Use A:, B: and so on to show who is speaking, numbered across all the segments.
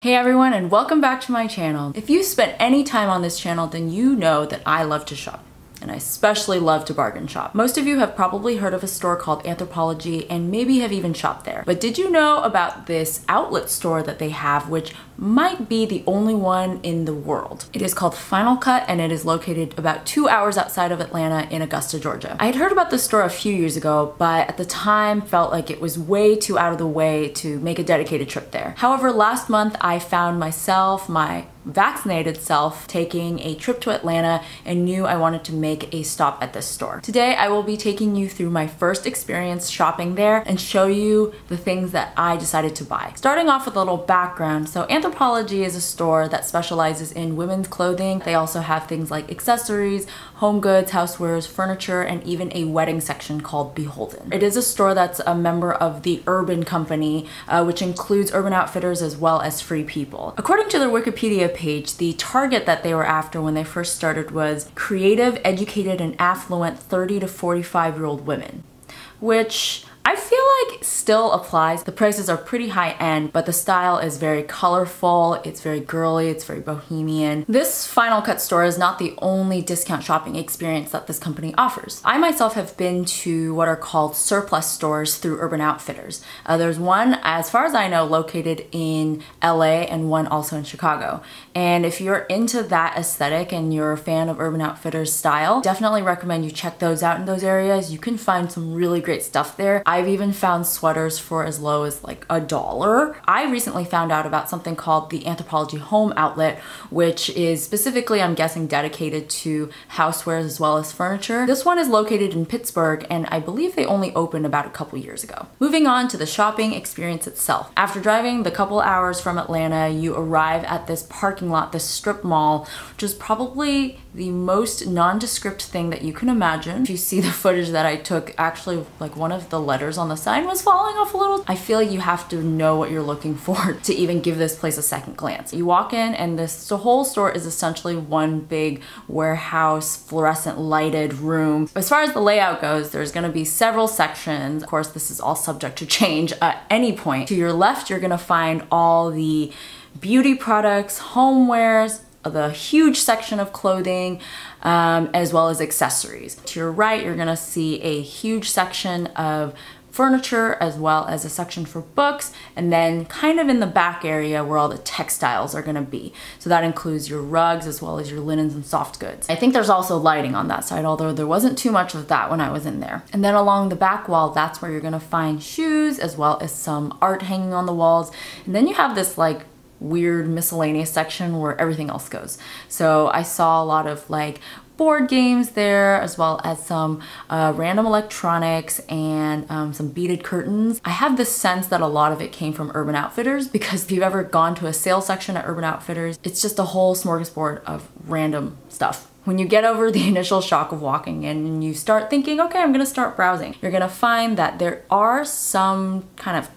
A: Hey everyone, and welcome back to my channel. If you spent any time on this channel, then you know that I love to shop. And I especially love to bargain shop. Most of you have probably heard of a store called ANTHROPOLOGIE and maybe have even shopped there. But did you know about this outlet store that they have, which might be the only one in the world? It is called Final Cut and it is located about 2 hours outside of Atlanta in Augusta, Georgia. I had heard about this store a few years ago, but at the time felt like it was way too out of the way to make a dedicated trip there. However, last month I found myself, my vaccinated self, taking a trip to Atlanta and knew I wanted to make a stop at this store. Today I will be taking you through my first experience shopping there and show you the things that I decided to buy. Starting off with a little background, so ANTHROPOLOGIE is a store that specializes in women's clothing. They also have things like accessories, home goods, housewares, furniture, and even a wedding section called Beholden. It is a store that's a member of the Urban Company, which includes Urban Outfitters as well as Free People. According to their Wikipedia page, the target that they were after when they first started was creative, educated, and affluent 30 to 45-year-old women, which I feel like still applies. The prices are pretty high end, but the style is very colorful, it's very girly, it's very bohemian. This Final Cut store is not the only discount shopping experience that this company offers. I myself have been to what are called surplus stores through Urban Outfitters. There's one, as far as I know, located in LA and one also in Chicago. And if you're into that aesthetic and you're a fan of Urban Outfitters style, definitely recommend you check those out in those areas. You can find some really great stuff there. I've even found sweaters for as low as like $1. I recently found out about something called the ANTHROPOLOGIE Home Outlet, which is specifically, I'm guessing, dedicated to housewares as well as furniture. This one is located in Pittsburgh, and I believe they only opened about a couple years ago. Moving on to the shopping experience itself. After driving the couple hours from Atlanta, you arrive at this parking lot, this strip mall, which is probably the most nondescript thing that you can imagine. If you see the footage that I took, actually like one of the letters on the sign was falling off a little. I feel like you have to know what you're looking for to even give this place a second glance. You walk in and the whole store is essentially one big warehouse, fluorescent lighted room. As far as the layout goes, there's gonna be several sections. Of course, this is all subject to change at any point. To your left, you're gonna find all the beauty products, homewares, the huge section of clothing, as well as accessories. To your right, you're gonna see a huge section of furniture as well as a section for books, and then kind of in the back area where all the textiles are gonna be. So that includes your rugs as well as your linens and soft goods. I think there's also lighting on that side, although there wasn't too much of that when I was in there. And then along the back wall, that's where you're gonna find shoes as well as some art hanging on the walls. And then you have this like weird miscellaneous section where everything else goes. So I saw a lot of like board games there, as well as some random electronics and some beaded curtains. I have this sense that a lot of it came from Urban Outfitters, because if you've ever gone to a sale section at Urban Outfitters, it's just a whole smorgasbord of random stuff. When you get over the initial shock of walking in and you start thinking, okay, I'm gonna start browsing, you're gonna find that there are some kind of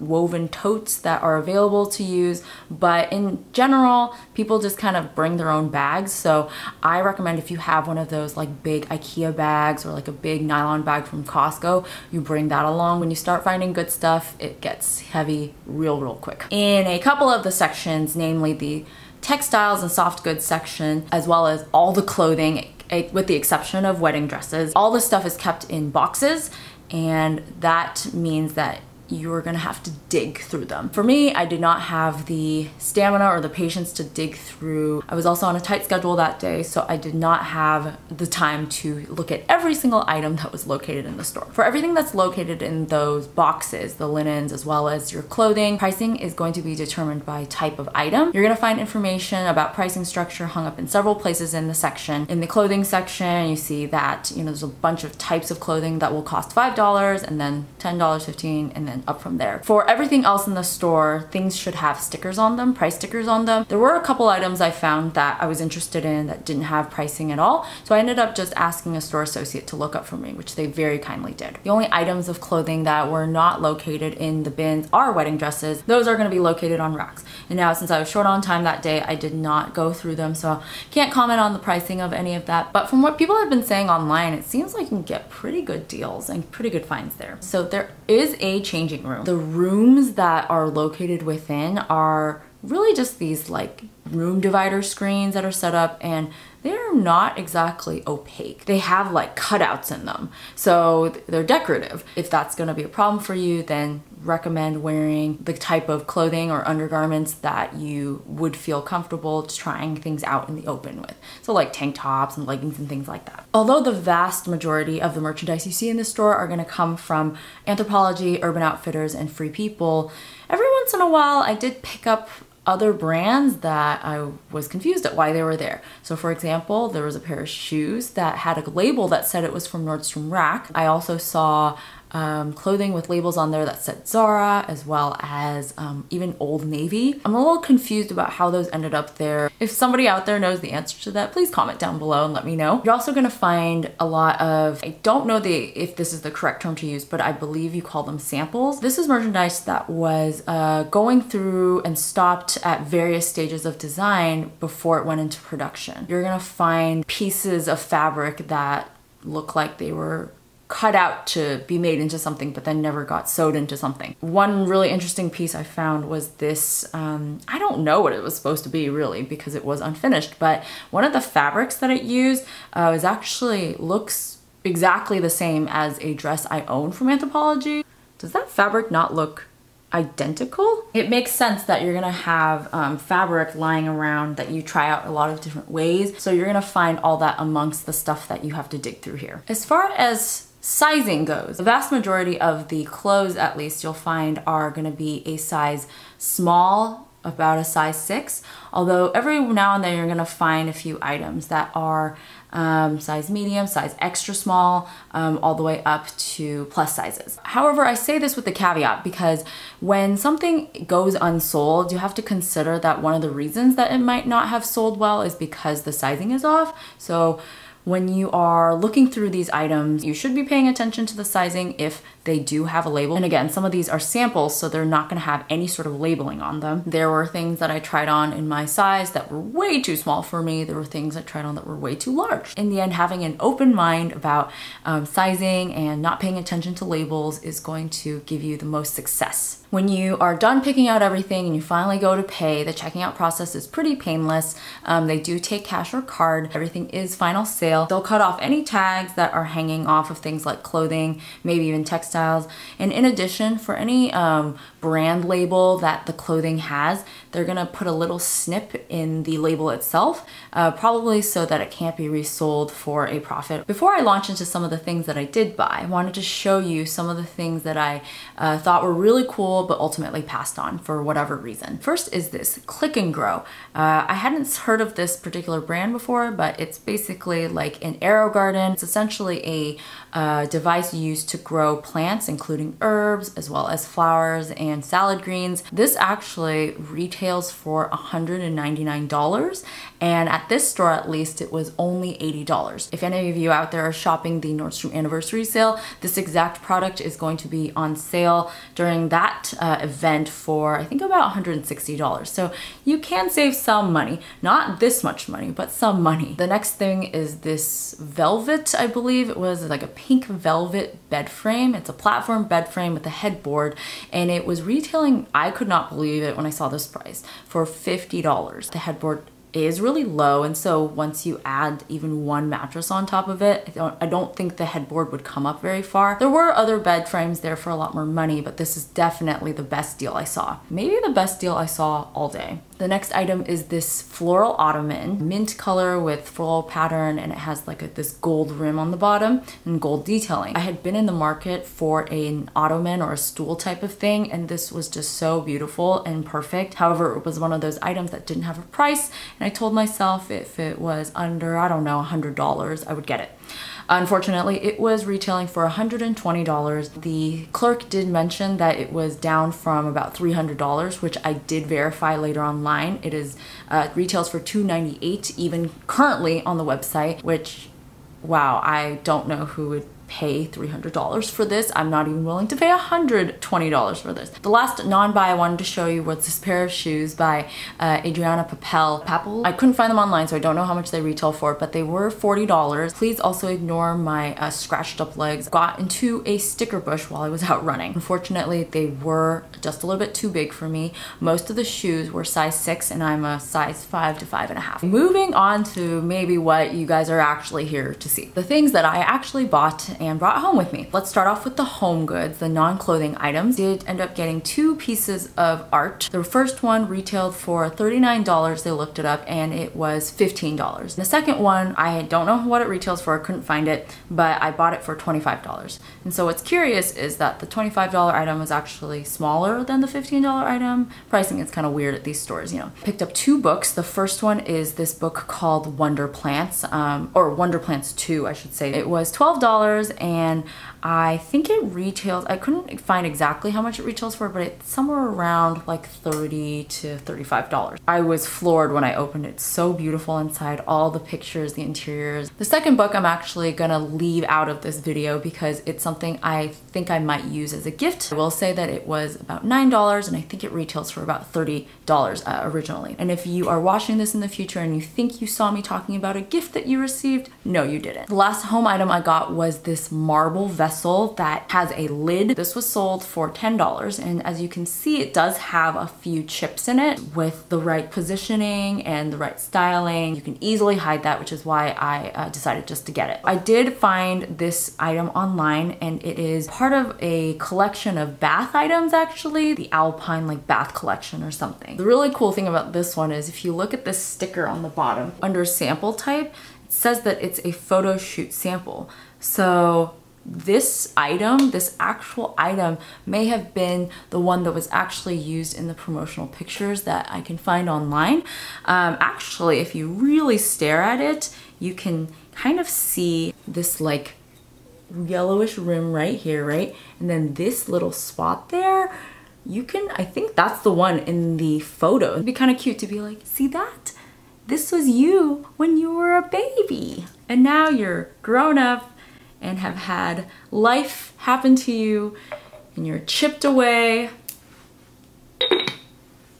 A: woven totes that are available to use, but in general, people just kind of bring their own bags. So I recommend, if you have one of those like big IKEA bags or like a big nylon bag from Costco, you bring that along. When you start finding good stuff, it gets heavy real quick. In a couple of the sections, namely the textiles and soft goods section, as well as all the clothing, with the exception of wedding dresses, all the stuff is kept in boxes, and that means that you're gonna have to dig through them. For me, I did not have the stamina or the patience to dig through. I was also on a tight schedule that day, so I did not have the time to look at every single item that was located in the store. For everything that's located in those boxes, the linens as well as your clothing, pricing is going to be determined by type of item. You're gonna find information about pricing structure hung up in several places in the section. In the clothing section, you see that, you know, there's a bunch of types of clothing that will cost $5 and then $10, $15, and then up from there. For everything else in the store, things should have stickers on them, price stickers on them. There were a couple items I found that I was interested in that didn't have pricing at all, so I ended up just asking a store associate to look up for me, which they very kindly did. The only items of clothing that were not located in the bins are wedding dresses. Those are going to be located on racks. And now, since I was short on time that day, I did not go through them, so can't comment on the pricing of any of that. But from what people have been saying online, it seems like you can get pretty good deals and pretty good finds there. So there is a changing room. The rooms that are located within are really just these like room divider screens that are set up, and they're not exactly opaque. They have like cutouts in them, so they're decorative. If that's gonna be a problem for you, then recommend wearing the type of clothing or undergarments that you would feel comfortable just trying things out in the open with. So like tank tops and leggings and things like that. Although the vast majority of the merchandise you see in the store are gonna come from Anthropologie, Urban Outfitters, and Free People, every once in a while I did pick up other brands that I was confused at why they were there. So for example, there was a pair of shoes that had a label that said it was from Nordstrom Rack. I also saw clothing with labels on there that said Zara, as well as even Old Navy. I'm a little confused about how those ended up there. If somebody out there knows the answer to that, please comment down below and let me know. You're also gonna find a lot of, I don't know if this is the correct term to use, but I believe you call them samples. This is merchandise that was going through and stopped at various stages of design before it went into production. You're gonna find pieces of fabric that look like they were cut out to be made into something, but then never got sewed into something. One really interesting piece I found was this, I don't know what it was supposed to be really because it was unfinished, but one of the fabrics that it used looks exactly the same as a dress I own from Anthropologie. Does that fabric not look identical? It makes sense that you're gonna have fabric lying around that you try out a lot of different ways, so you're gonna find all that amongst the stuff that you have to dig through here. As far as sizing goes, the vast majority of the clothes, at least, you'll find are gonna be a size small, about a size 6, although every now and then you're gonna find a few items that are size medium, size extra small, all the way up to plus sizes. However, I say this with the caveat because when something goes unsold, you have to consider that one of the reasons that it might not have sold well is because the sizing is off. So when you are looking through these items, you should be paying attention to the sizing if they do have a label. And again, some of these are samples, so they're not gonna have any sort of labeling on them. There were things that I tried on in my size that were way too small for me. There were things I tried on that were way too large. In the end, having an open mind about sizing and not paying attention to labels is going to give you the most success. When you are done picking out everything and you finally go to pay, the checking out process is pretty painless. They do take cash or card. Everything is final sale. They'll cut off any tags that are hanging off of things like clothing, maybe even textiles. And in addition, for any brand label that the clothing has, they're gonna put a little snip in the label itself, probably so that it can't be resold for a profit. Before I launch into some of the things that I did buy, I wanted to show you some of the things that I thought were really cool but ultimately passed on for whatever reason. First is this Click and Grow. I hadn't heard of this particular brand before, but it's basically like an arrow garden. It's essentially a device used to grow plants, including herbs, as well as flowers and salad greens. This actually retails for $199, and at this store at least it was only $80. If any of you out there are shopping the Nordstrom anniversary sale, this exact product is going to be on sale during that event for I think about $160. So you can save some money, not this much money, but some money. The next thing is this velvet, I believe it was like a pink velvet bed frame. It's a platform bed frame with a headboard, and it was retailing, I could not believe it when I saw this price, for $50. The headboard is really low, and so once you add even one mattress on top of it, I don't think the headboard would come up very far. There were other bed frames there for a lot more money, but this is definitely the best deal I saw. Maybe the best deal I saw all day. The next item is this floral ottoman, mint color with floral pattern, and it has like this gold rim on the bottom and gold detailing. I had been in the market for an ottoman or a stool type of thing, and this was just so beautiful and perfect. However, it was one of those items that didn't have a price, and I told myself if it was under, I don't know, $100, I would get it. Unfortunately, it was retailing for $120. The clerk did mention that it was down from about $300, which I did verify later online. It is retails for $298 even currently on the website, which, wow, I don't know who would pay $300 for this. I'm not even willing to pay $120 for this. The last non-buy I wanted to show you was this pair of shoes by Adriana Papel. I couldn't find them online, so I don't know how much they retail for, but they were $40. Please also ignore my scratched up legs. Got into a sticker bush while I was out running. Unfortunately, they were just a little bit too big for me. Most of the shoes were size 6 and I'm a size 5 to 5.5. Moving on to maybe what you guys are actually here to see. The things that I actually bought and brought home with me. Let's start off with the home goods, the non-clothing items. Did end up getting 2 pieces of art. The first one retailed for $39. They looked it up and it was $15. The second one, I don't know what it retails for, I couldn't find it, but I bought it for $25. And so what's curious is that the $25 item was actually smaller than the $15 item. Pricing is kind of weird at these stores, you know. Picked up 2 books. The first one is this book called Wonder Plants, or Wonder Plants 2, I should say. It was $12 and I think it retails, I couldn't find exactly how much it retails for, but it's somewhere around like $30 to $35. I was floored when I opened it. It's so beautiful inside, all the pictures, the interiors. The second book I'm actually gonna leave out of this video because it's something I think I might use as a gift. I will say that it was about $9 and I think it retails for about $30 originally. And if you are watching this in the future and you think you saw me talking about a gift that you received, no, you didn't. The last home item I got was this marble vessel that has a lid. This was sold for $10 and as you can see, it does have a few chips in it. With the right positioning and the right styling, you can easily hide that, which is why I decided just to get it. I did find this item online and it is part of a collection of bath items, actually, the Alpine like bath collection or something. The really cool thing about this one is if you look at this sticker on the bottom under sample type, it says that it's a photo shoot sample. So this item, this actual item, may have been the one that was actually used in the promotional pictures that I can find online. Actually, if you really stare at it, you can kind of see this like yellowish rim right here, right? And then this little spot there, you can, I think that's the one in the photo. It'd be kind of cute to be like, see that? This was you when you were a baby. And now you're grown up and have had life happen to you and you're chipped away.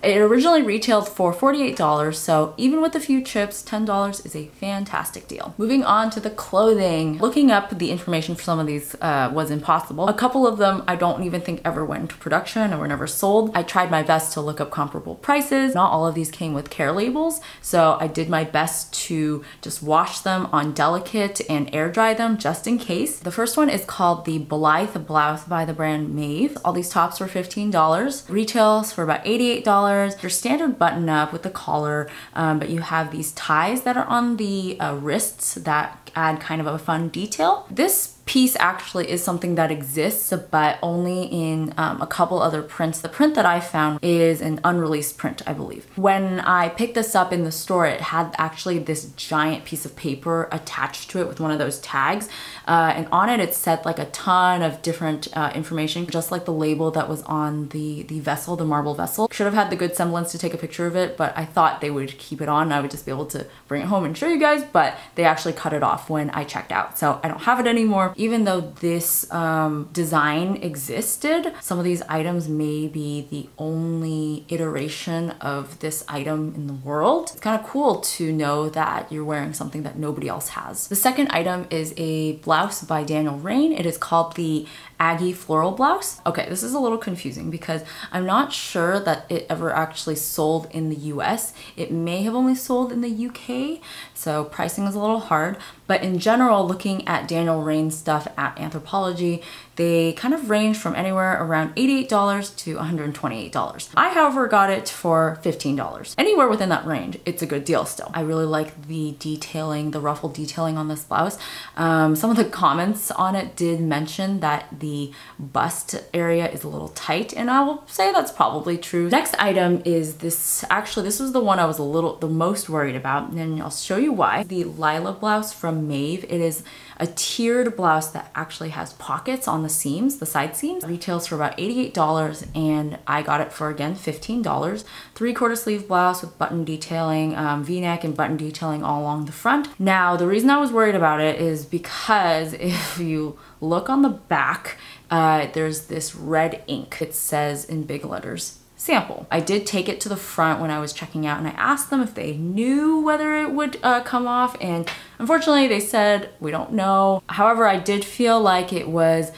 A: It originally retailed for $48, so even with a few chips, $10 is a fantastic deal. Moving on to the clothing. Looking up the information for some of these was impossible. A couple of them I don't even think ever went into production or were never sold. I tried my best to look up comparable prices. Not all of these came with care labels, so I did my best to just wash them on delicate and air dry them just in case. The first one is called the Blythe blouse by the brand Maeve. All these tops were $15. Retails for about $88. Your standard button up with the collar, but you have these ties that are on the wrists that add kind of a fun detail. This piece actually is something that exists, but only in a couple other prints. The print that I found is an unreleased print, I believe. When I picked this up in the store, it had actually this giant piece of paper attached to it with one of those tags, and on it said like a ton of different information, just like the label that was on the vessel, the marble vessel. Should have had the good semblance to take a picture of it, but I thought they would keep it on and I would just be able to bring it home and show you guys, but they actually cut it off when I checked out, so I don't have it anymore. Even though this design existed, some of these items may be the only iteration of this item in the world. It's kind of cool to know that you're wearing something that nobody else has. The second item is a blouse by Daniel Rain. It is called the Aggie floral blouse. Okay, this is a little confusing because I'm not sure that it ever actually sold in the US. It may have only sold in the UK, so pricing is a little hard. But in general, looking at Daniel Rain stuff at Anthropologie, they kind of range from anywhere around $88 to $128. I, however, got it for $15. Anywhere within that range, it's a good deal still. I really like the detailing, the ruffle detailing on this blouse. Some of the comments on it did mention that the bust area is a little tight, and I will say that's probably true. Next item is this. Actually, this was the one I was the most worried about, and I'll show you why. The Lila blouse from Maeve. It is a tiered blouse that actually has pockets on the seams, the side seams. It retails for about $88 and I got it for, again, $15. 3/4 sleeve blouse with button detailing, V-neck and button detailing all along the front. Now, the reason I was worried about it is because if you look on the back, there's this red ink. It says in big letters, sample. I did take it to the front when I was checking out and I asked them if they knew whether it would come off, and unfortunately they said, we don't know. However, I did feel like it was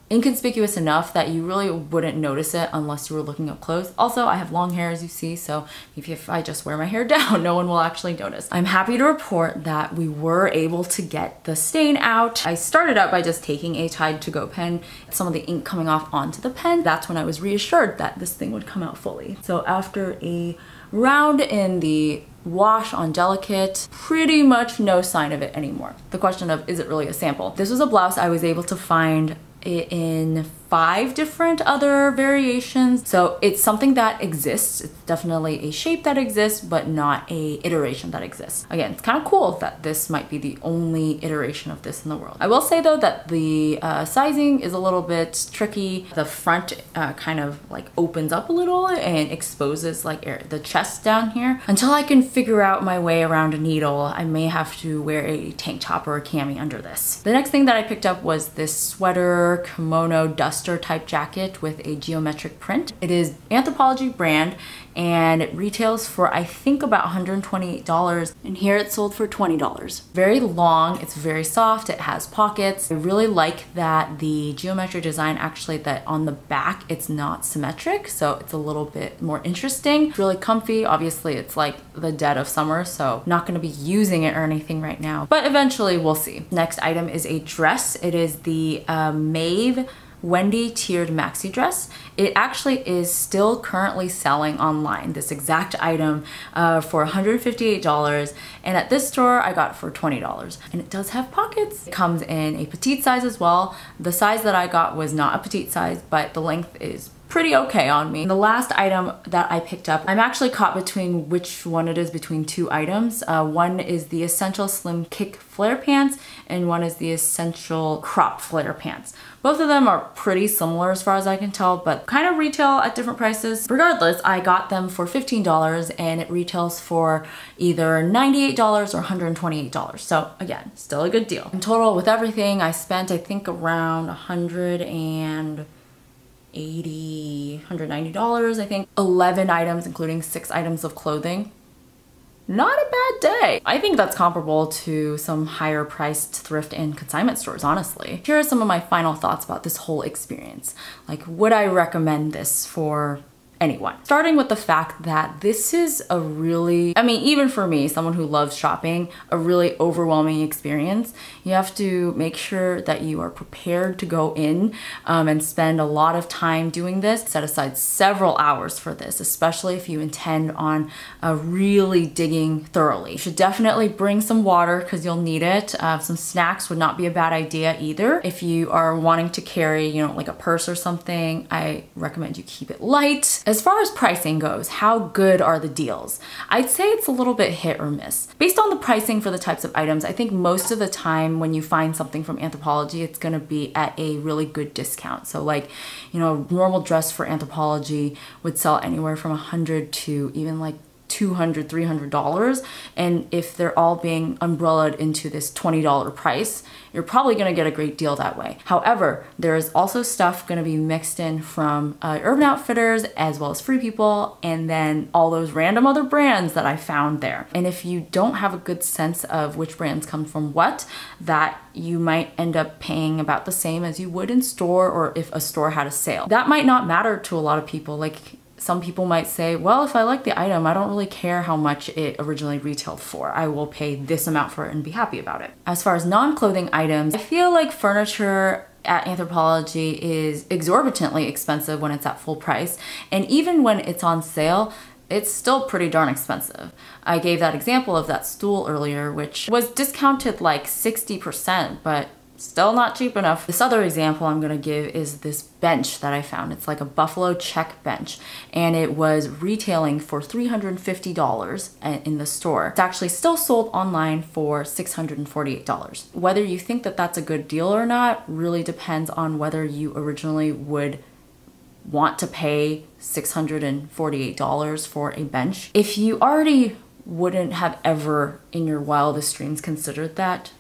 A: inconspicuous enough that you really wouldn't notice it unless you were looking up close. Also, I have long hair, as you see, so maybe if I just wear my hair down, no one will actually notice. I'm happy to report that we were able to get the stain out. I started out by just taking a Tide to Go pen, some of the ink coming off onto the pen. That's when I was reassured that this thing would come out fully. So after a round in the wash on delicate, pretty much no sign of it anymore. The question of, is it really a sample? This was a blouse I was able to find in 5 different other variations. So it's something that exists. It's definitely a shape that exists, but not a iteration that exists. Again, it's kind of cool that this might be the only iteration of this in the world. I will say though that the sizing is a little bit tricky. The front kind of like opens up a little and exposes like the chest down here. Until I can figure out my way around a needle, I may have to wear a tank top or a cami under this. The next thing that I picked up was this sweater kimono duster type jacket with a geometric print. It is Anthropologie brand and it retails for I think about $128, and here it's sold for $20. Very long, it's very soft, it has pockets. I really like that the geometric design, actually, that on the back it's not symmetric, so it's a little bit more interesting. It's really comfy. Obviously it's like the dead of summer, so not going to be using it or anything right now, but eventually we'll see. Next item is a dress. It is the Maeve Wendy tiered maxi dress. It actually is still currently selling online, this exact item, for $158, and at this store I got it for $20, and it does have pockets. It comes in a petite size as well. The size that I got was not a petite size, but the length is pretty okay on me. The last item that I picked up, I'm actually caught between which one it is between 2 items. One is the Essential Slim Kick flare pants and one is the Essential Crop flare pants. Both of them are pretty similar as far as I can tell, but kind of retail at different prices. Regardless, I got them for $15 and it retails for either $98 or $128. So again, still a good deal. In total with everything, I spent I think around $190, $190, I think. 11 items, including 6 items of clothing. Not a bad day. I think that's comparable to some higher priced thrift and consignment stores, honestly. Here are some of my final thoughts about this whole experience. Like, would I recommend this for anyone? Starting with the fact that this is a really, I mean, even for me, someone who loves shopping, a really overwhelming experience. You have to make sure that you are prepared to go in and spend a lot of time doing this. Set aside several hours for this, especially if you intend on really digging thoroughly. You should definitely bring some water because you'll need it. Some snacks would not be a bad idea either. If you are wanting to carry, you know, like a purse or something, I recommend you keep it light. As far as pricing goes, how good are the deals? I'd say it's a little bit hit or miss. Based on the pricing for the types of items, I think most of the time when you find something from Anthropologie, it's gonna be at a really good discount. So like, you know, a normal dress for Anthropologie would sell anywhere from $100 to even like $200, $300, and if they're all being umbrellaed into this $20 price, you're probably gonna get a great deal that way. However, there is also stuff gonna be mixed in from Urban Outfitters as well as Free People, and then all those random other brands that I found there. And if you don't have a good sense of which brands come from what, that you might end up paying about the same as you would in store, or if a store had a sale. That might not matter to a lot of people. Like, some people might say, well, if I like the item, I don't really care how much it originally retailed for. I will pay this amount for it and be happy about it. As far as non-clothing items, I feel like furniture at Anthropologie is exorbitantly expensive when it's at full price. And even when it's on sale, it's still pretty darn expensive. I gave that example of that stool earlier, which was discounted like 60%, but Still not cheap enough. This other example I'm gonna give is this bench that I found. It's like a buffalo check bench, and it was retailing for $350 in the store. It's actually still sold online for $648. Whether you think that that's a good deal or not really depends on whether you originally would want to pay $648 for a bench. If you already wouldn't have ever in your wildest dreams considered that,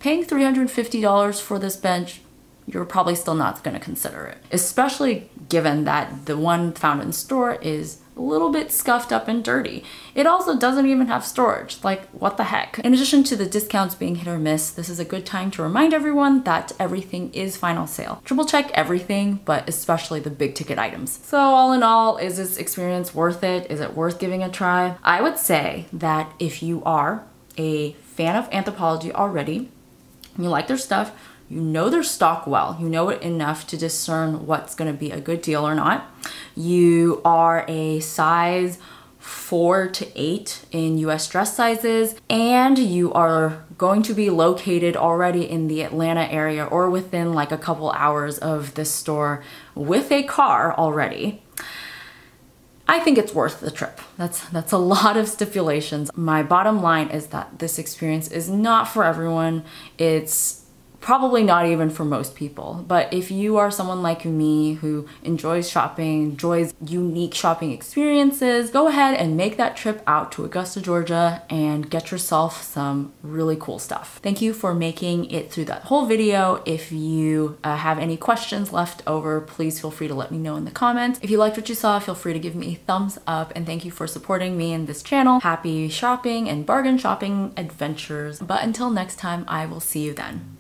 A: paying $350 for this bench, you're probably still not going to consider it. Especially given that the one found in the store is a little bit scuffed up and dirty. It also doesn't even have storage. Like, what the heck? In addition to the discounts being hit or miss, this is a good time to remind everyone that everything is final sale. Triple check everything, but especially the big ticket items. So all in all, is this experience worth it? Is it worth giving a try? I would say that if you are a fan of Anthropologie already, you like their stuff, you know their stock well, you know it enough to discern what's gonna be a good deal or not. You are a size 4 to 8 in US dress sizes, and you are going to be located already in the Atlanta area or within like a couple hours of this store with a car already. I think it's worth the trip. That's a lot of stipulations. My bottom line is that this experience is not for everyone. It's probably not even for most people. But if you are someone like me who enjoys shopping, enjoys unique shopping experiences, go ahead and make that trip out to Augusta, Georgia and get yourself some really cool stuff. Thank you for making it through that whole video. If you have any questions left over, please feel free to let me know in the comments. If you liked what you saw, feel free to give me a thumbs up, and thank you for supporting me in this channel. Happy shopping and bargain shopping adventures. But until next time, I will see you then.